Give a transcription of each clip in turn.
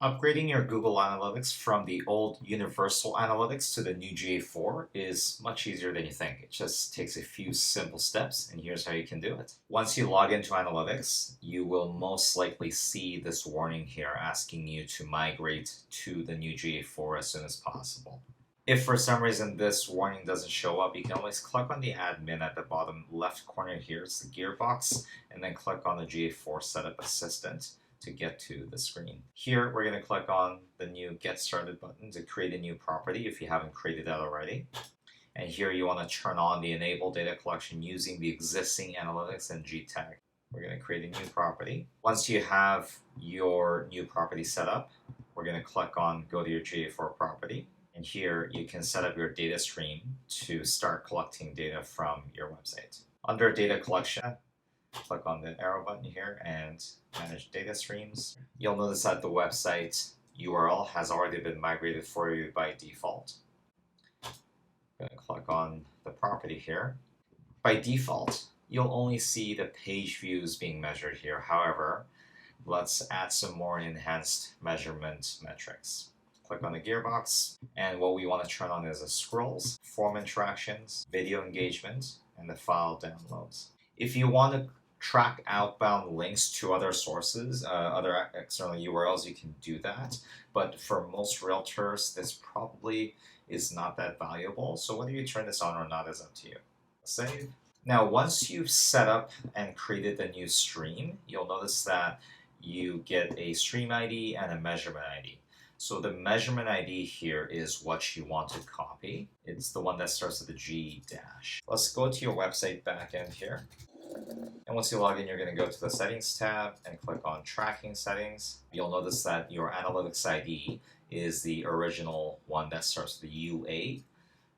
Upgrading your Google Analytics from the old Universal Analytics to the new GA4 is much easier than you think. It just takes a few simple steps, and here's how you can do it. Once you log into Analytics, you will most likely see this warning here asking you to migrate to the new GA4 as soon as possible. If for some reason this warning doesn't show up, you can always click on the admin at the bottom left corner here. It's the gearbox, and then click on the GA4 Setup Assistant to get to the screen. Here, we're going to click on the new Get Started button to create a new property if you haven't created that already. And here you want to turn on the Enable Data Collection using the existing analytics and G-tag. We're going to create a new property. Once you have your new property set up, we're going to click on Go to your GA4 property. And here you can set up your data stream to start collecting data from your website. Under Data Collection, click on the arrow button here and manage data streams. You'll notice that the website URL has already been migrated for you by default. I'm going to click on the property here. By default, you'll only see the page views being measured here. However, let's add some more enhanced measurement metrics. Click on the gearbox, and what we want to turn on is the scrolls, form interactions, video engagement, and the file downloads. If you want to track outbound links to other sources, other external URLs, you can do that. But for most realtors, this probably is not that valuable. So whether you turn this on or not is up to you. Save. Now, once you've set up and created the new stream, you'll notice that you get a stream ID and a measurement ID. So the measurement ID here is what you want to copy. It's the one that starts with the G dash. Let's go to your website backend here. And once you log in, you're going to go to the Settings tab and click on Tracking Settings. You'll notice that your Analytics ID is the original one that starts with the UA.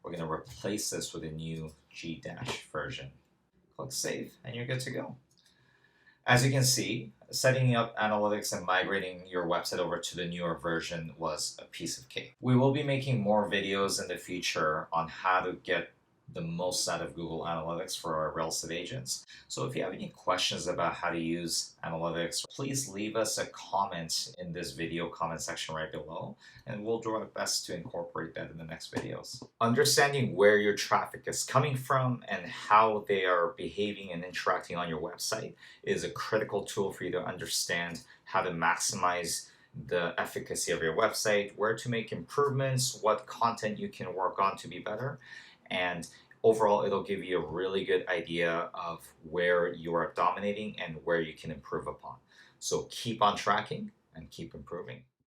We're going to replace this with a new G dash version. Click Save, and you're good to go. As you can see, setting up Analytics and migrating your website over to the newer version was a piece of cake. We will be making more videos in the future on how to get the most out of Google Analytics for our real estate agents. So if you have any questions about how to use Analytics, please leave us a comment in this video comment section right below, and we'll do our best to incorporate that in the next videos. Understanding where your traffic is coming from and how they are behaving and interacting on your website is a critical tool for you to understand how to maximize the efficacy of your website, where to make improvements, what content you can work on to be better. And overall, it'll give you a really good idea of where you are dominating and where you can improve upon. So keep on tracking and keep improving.